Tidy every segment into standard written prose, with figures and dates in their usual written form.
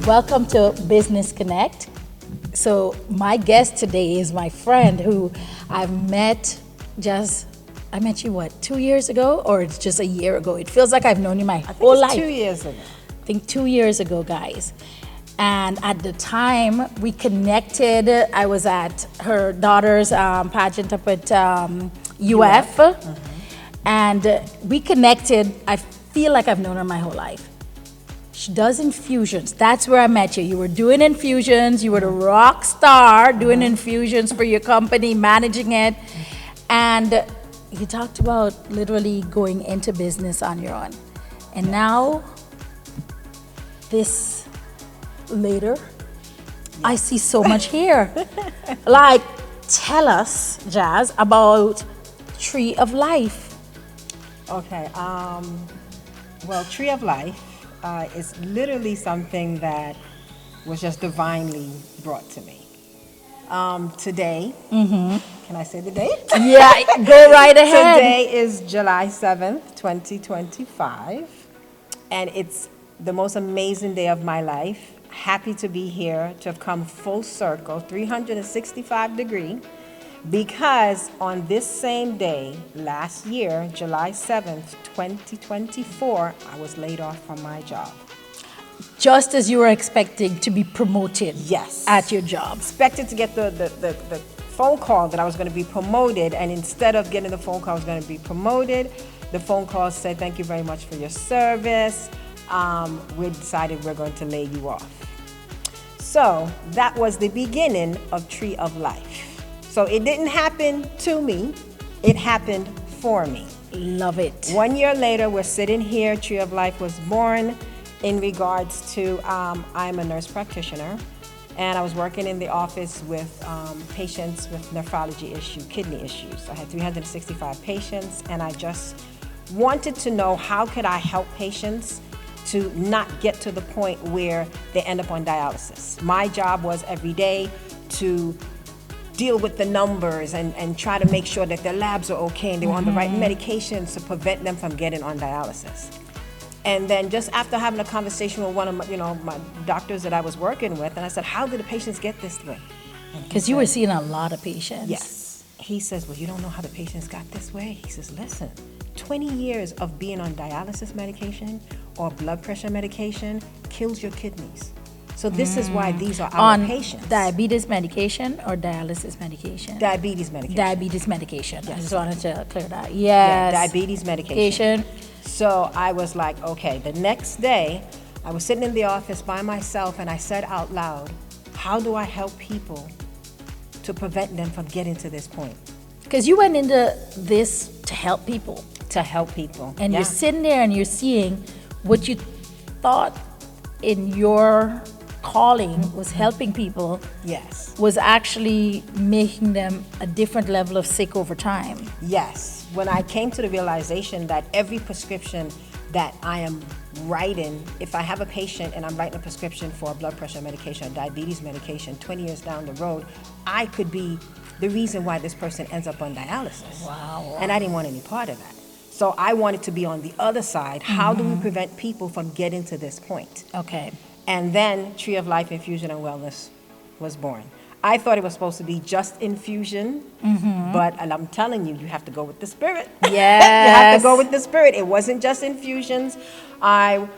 Welcome to Business Connect. So my guest today is my friend who I've met I met you 2 years ago, or it's just a year ago? It feels like I've known you my whole life. 2 years ago. I think 2 years ago, guys. And at the time we connected, I was at her daughter's pageant up at UF. And we connected. I feel like I've known her my whole life. She does infusions. That's where I met you. You were doing infusions. You were the rock star doing infusions for your company, managing it. And you talked about literally going into business on your own. And now, this later, I see so much here. Like, tell us, Jas, about Tree of Life. Okay. Well, Tree of Life is literally something that was just divinely brought to me. Today, can I say the date? Yeah, go right ahead. Today is July 7th, 2025, and it's the most amazing day of my life. Happy to be here, to have come full circle, 365 degree, because on this same day, last year, July 7th, 2024, I was laid off from my job. Just as you were expecting to be promoted. Yes. At your job. Expected to get the phone call that I was going to be promoted, and instead of getting the phone call I was going to be promoted, the phone call said, thank you very much for your service. We decided we're going to lay you off. So that was the beginning of Tree of Life. So it didn't happen to me, it happened for me. Love it. 1 year later, we're sitting here. Tree of Life was born in regards to, I'm a nurse practitioner, and I was working in the office with patients with nephrology issue, kidney issues. I had 365 patients, and I just wanted to know how could I help patients to not get to the point where they end up on dialysis. My job was every day to deal with the numbers and try to make sure that their labs are okay and they were on the right medications to prevent them from getting on dialysis. And then just after having a conversation with one of my doctors that I was working with, and I said, how do the patients get this way? Because you were seeing a lot of patients. Yes. He says, well, you don't know how the patients got this way? He says, listen, 20 years of being on dialysis medication or blood pressure medication kills your kidneys. So this is why these are our patients. Diabetes medication or dialysis medication? Diabetes medication. Diabetes medication. Yes. I just wanted to clear that. Yes. Yeah, diabetes medication. So I was like, okay, the next day, I was sitting in the office by myself and I said out loud, how do I help people to prevent them from getting to this point? Because you went into this to help people. To help people. And you're sitting there and you're seeing what you thought in your calling was helping people. Yes. Was actually making them a different level of sick over time. Yes. When I came to the realization that every prescription that I am writing, if I have a patient and I'm writing a prescription for a blood pressure medication, a diabetes medication, 20 years down the road, I could be the reason why this person ends up on dialysis. Wow. And I didn't want any part of that. So I wanted to be on the other side. How do we prevent people from getting to this point? Okay. And then Tree of Life Infusion and Wellness was born. I thought it was supposed to be just infusion, but and I'm telling you, you have to go with the spirit. Yes. You have to go with the spirit. It wasn't just infusions. I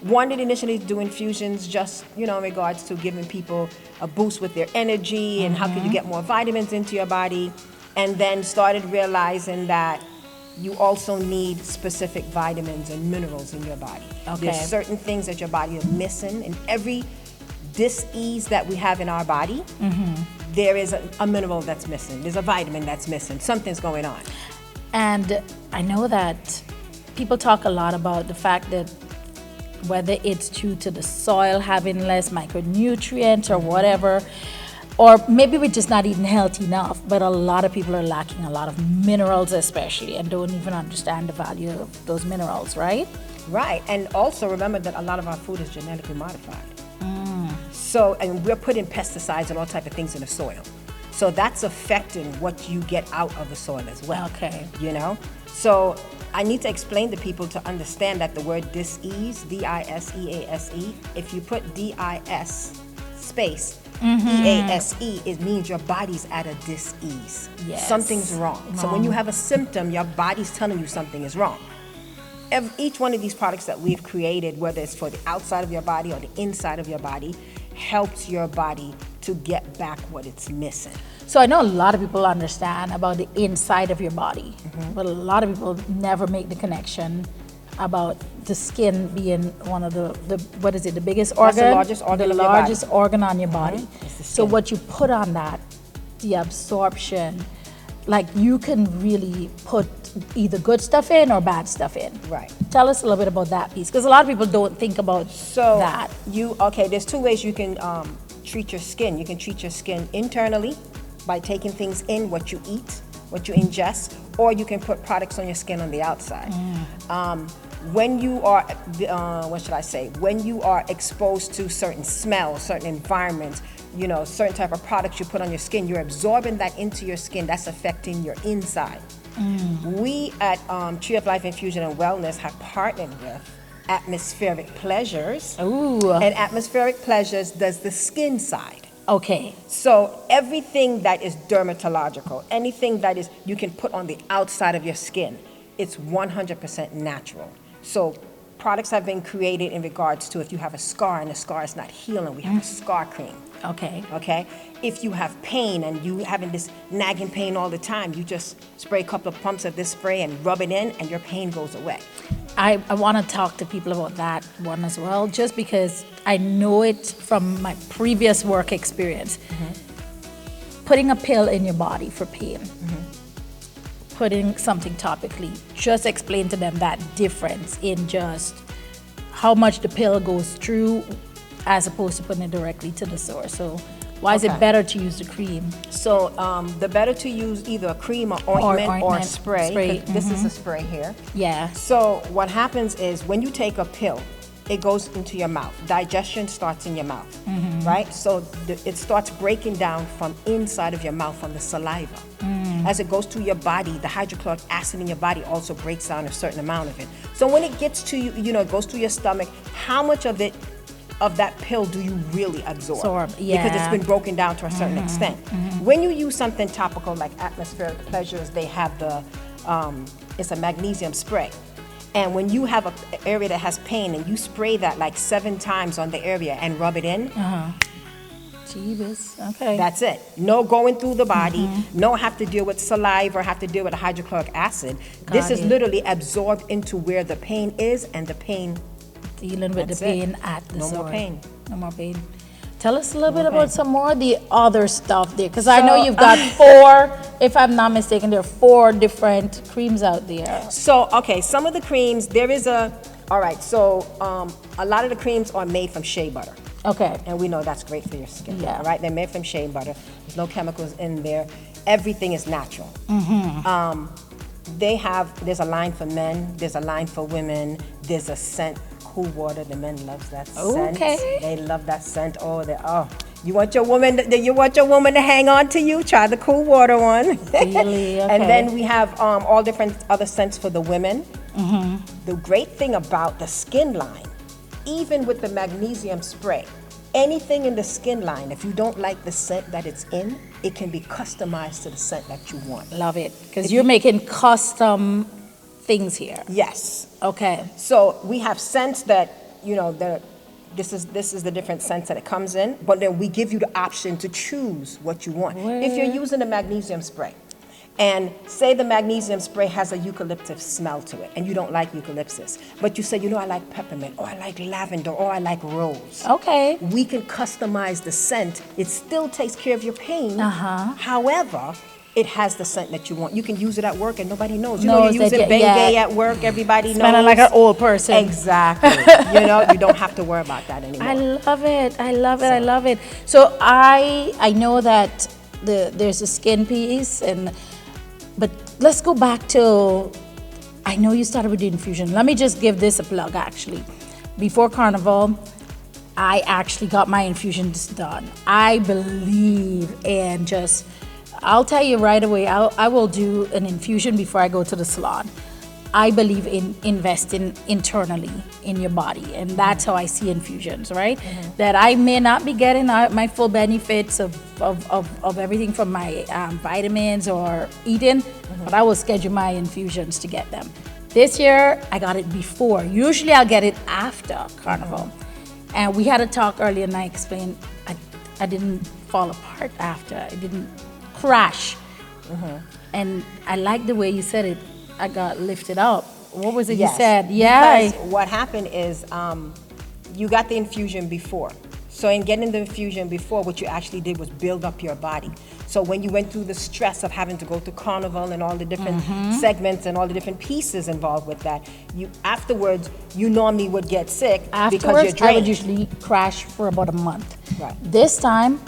wanted initially to do infusions just, in regards to giving people a boost with their energy and how could you get more vitamins into your body. And then started realizing that you also need specific vitamins and minerals in your body. Okay. There's certain things that your body is missing. In every dis-ease that we have in our body, there is a mineral that's missing. There's a vitamin that's missing. Something's going on. And I know that people talk a lot about the fact that whether it's due to the soil having less micronutrients or whatever, or maybe we're just not eating healthy enough, but a lot of people are lacking a lot of minerals especially and don't even understand the value of those minerals, right? Right, and also remember that a lot of our food is genetically modified. So, and we're putting pesticides and all type of things in the soil. So that's affecting what you get out of the soil as well. Okay. So I need to explain to people to understand that the word dis-ease, D-I-S-E-A-S-E, if you put D-I-S space, E-A-S-E, it means your body's at a dis-ease. Yes. Something's wrong. So when you have a symptom, your body's telling you something is wrong. Each one of these products that we've created, whether it's for the outside of your body or the inside of your body, helps your body to get back what it's missing. So I know a lot of people understand about the inside of your body, but a lot of people never make the connection about the skin being one of the what is it, the biggest organ? That's the largest organ the of your largest body. organ on your body. It's the So skin. what you put on that, the absorption, like you can really put either good stuff in or bad stuff in. Right. Tell us a little bit about that piece, because a lot of people don't think about So that. there's two ways you can treat your skin. You can treat your skin internally by taking things in, what you eat, what you ingest, or you can put products on your skin on the outside. When you are, when you are exposed to certain smells, certain environments, certain type of products you put on your skin, you're absorbing that into your skin. That's affecting your inside. We at Tree of Life Infusion and Wellness have partnered with Atmospheric Pleasures. Ooh. And Atmospheric Pleasures does the skin side. Okay. So everything that is dermatological, anything that is you can put on the outside of your skin, it's 100% natural. So products have been created in regards to if you have a scar and the scar is not healing, we have a scar cream. Okay. Okay? If you have pain and you having this nagging pain all the time, you just spray a couple of pumps of this spray and rub it in and your pain goes away. I want to talk to people about that one as well, just because I know it from my previous work experience. Putting a pill in your body for pain, putting something topically, just explain to them that difference in just how much the pill goes through as opposed to putting it directly to the source. So why is it Okay. better to use the cream? So the better to use either a cream or ointment or ointment, spray. spray, 'Cause this is a spray here. Yeah. So what happens is when you take a pill, it goes into your mouth. Digestion starts in your mouth, right? So it starts breaking down from inside of your mouth, from the saliva. As it goes through your body, the hydrochloric acid in your body also breaks down a certain amount of it. So when it gets to you, it goes through your stomach, how much of that pill do you really absorb? Because yeah. it's been broken down to a certain extent. When you use something topical like Atmospheric Pleasures, they have it's a magnesium spray. And when you have an area that has pain and you spray that like 7 times on the area and rub it in, Jeebus. Okay. that's it. No going through the body, no have to deal with saliva or have to deal with hydrochloric acid. This is it. literally absorbed into where the pain is, and the pain, Dealing with That's the pain at the No more source. pain. No more pain. Tell us a little bit more about pain. some more of the other stuff there, because I know So, you've got 4, if I'm not mistaken, there are 4 different creams out there. So, okay, some of the creams, all right, so a lot of the creams are made from shea butter. Okay. And we know that's great for your skin, Yeah. all right? They're made from shea butter. There's no chemicals in there. Everything is natural. There's a line for men, there's a line for women, there's a scent, cool water, the men loves that scent. Okay. They love that scent. You want your woman to hang on to you? Try the cool water one. Really? And Okay. then we have all different other scents for the women. The great thing about the skin line, even with the magnesium spray, anything in the skin line, if you don't like the scent that it's in, it can be customized to the scent that you want. Love it, because you're making custom things here. Yes. Okay. So we have scents that, this is the different scents that it comes in, but then we give you the option to choose what you want. If you're using a magnesium spray, and say the magnesium spray has a eucalyptus smell to it, and you don't like eucalyptus, but you say, I like peppermint, or I like lavender, or I like rose. Okay. We can customize the scent. It still takes care of your pain. However, it has the scent that you want. You can use it at work and nobody knows. You're using Bengay at work, everybody knows. Smelling like an old person. Exactly. You don't have to worry about that anymore. I love it. I love it. I love it. So I know that there's a skin piece, but let's go back to, I know you started with the infusion. Let me just give this a plug actually. Before Carnival, I actually got my infusions done. I believe in I'll tell you right away, I will do an infusion before I go to the salon. I believe in investing internally in your body, and that's how I see infusions, right? That I may not be getting out my full benefits of everything from my vitamins or eating, but I will schedule my infusions to get them. This year, I got it before. Usually I'll get it after Carnival. And we had a talk earlier and I explained I didn't fall apart after. I didn't crash. And I like the way you said it. I got lifted up. What was it you said? Yeah. Because what happened is you got the infusion before. So in getting the infusion before, what you actually did was build up your body. So when you went through the stress of having to go to Carnival and all the different segments and all the different pieces involved with that, you afterwards, you normally would get sick because you're Afterwards, drained. I would usually crash for about a month. Right. This time,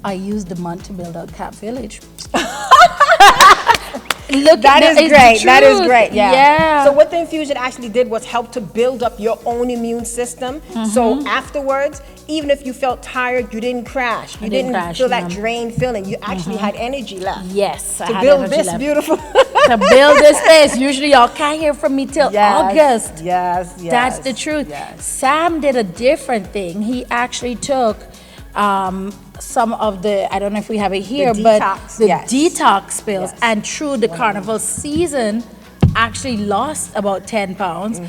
I used the month to build out Cap Village. Look, That is great. That is great. Yeah. So what the infusion actually did was help to build up your own immune system. So afterwards, even if you felt tired, you didn't crash. You didn't crash, feel that no. drained feeling. You actually had energy left. Yes, I To had build energy this left. beautiful. To build this space. Usually y'all can't hear from me till August. Yes. That's the truth. Yes. Sam did a different thing. He actually took some of the, I don't know if we have it here, but detox, the yes. detox pills. Yes. And through the carnival season, actually lost about 10 pounds.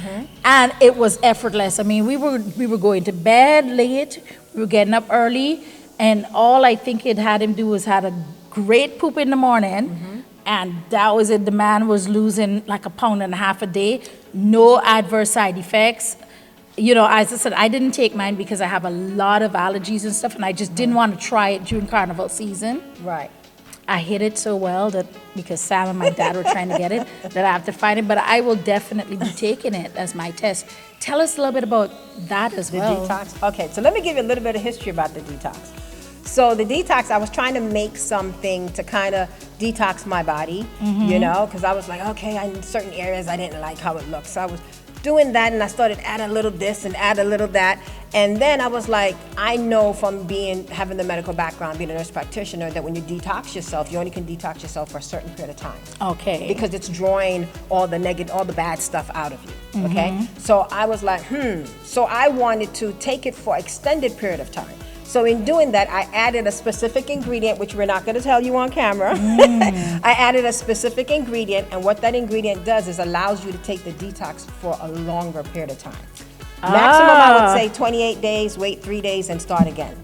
And it was effortless. I mean, we were going to bed late, we were getting up early, and all I think it had him do was had a great poop in the morning. And that was it. The man was losing like 1.5 pounds a day, no adverse side effects. You know, as I said, I didn't take mine because I have a lot of allergies and stuff, and I just didn't want to try it during carnival season. Right. I hid it so well that because Sam and my dad were trying to get it, that I have to find it. But I will definitely be taking it as my test. Tell us a little bit about that as The well. detox. Okay, so let me give you a little bit of history about the detox. So the detox, I was trying to make something to kind of detox my body, you know, because I was like, okay, in certain areas I didn't like how it looked. So I was doing that, and I started adding a little this and add a little that. And then I was like, I know from having the medical background, being a nurse practitioner, that when you detox yourself, you only can detox yourself for a certain period of time. Okay. Because it's drawing all the negative, all the bad stuff out of you, okay? So I was like, So I wanted to take it for extended period of time. So in doing that, I added a specific ingredient, which we're not going to tell you on camera. I added a specific ingredient, and what that ingredient does is allows you to take the detox for a longer period of time. Maximum, I would say 28 days, wait 3 days, and start again.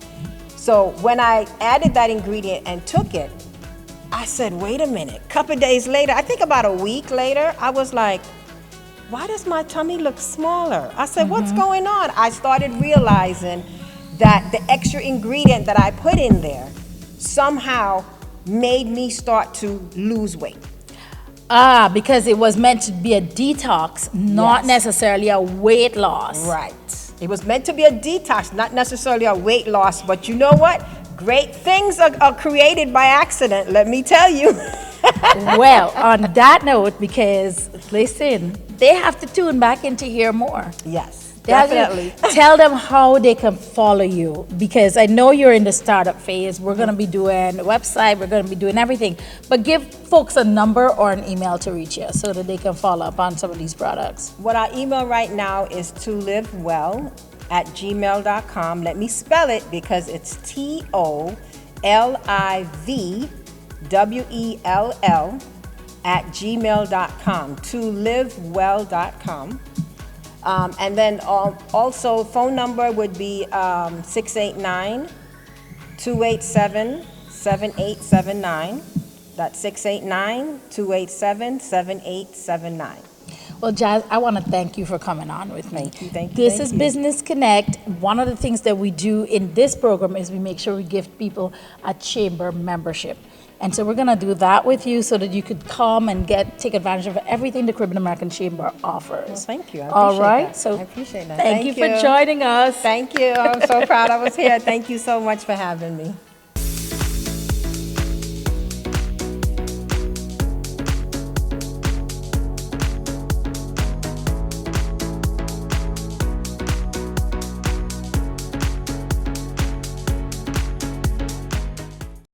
So when I added that ingredient and took it, I said, wait a minute. Couple days later, I think about a week later, I was like, why does my tummy look smaller? I said, what's going on? I started realizing that the extra ingredient that I put in there somehow made me start to lose weight. Because it was meant to be a detox, not necessarily a weight loss. Right. It was meant to be a detox, not necessarily a weight loss, but you know what? Great things are created by accident, let me tell you. Well, on that note, because listen, they have to tune back in to hear more. Yes. Definitely. Tell them how they can follow you, because I know you're in the startup phase. We're going to be doing a website, we're going to be doing everything. But give folks a number or an email to reach you so that they can follow up on some of these products. What our email right now is tolivewell@gmail.com. Let me spell it because it's TOLIVWELL@gmail.com. tolivewell.com. And then also phone number would be 689-287-7879. That's 689-287-7879. Well, Jas, I want to thank you for coming on with me. Thank you. This is Business Connect. One of the things that we do in this program is we make sure we give people a chamber membership. And so we're going to do that with you so that you could come and take advantage of everything the Caribbean American Chamber offers. Well, thank you. I All appreciate right. that. So I appreciate that. Thank you for joining us. Thank you. I'm so proud I was here. Thank you so much for having me.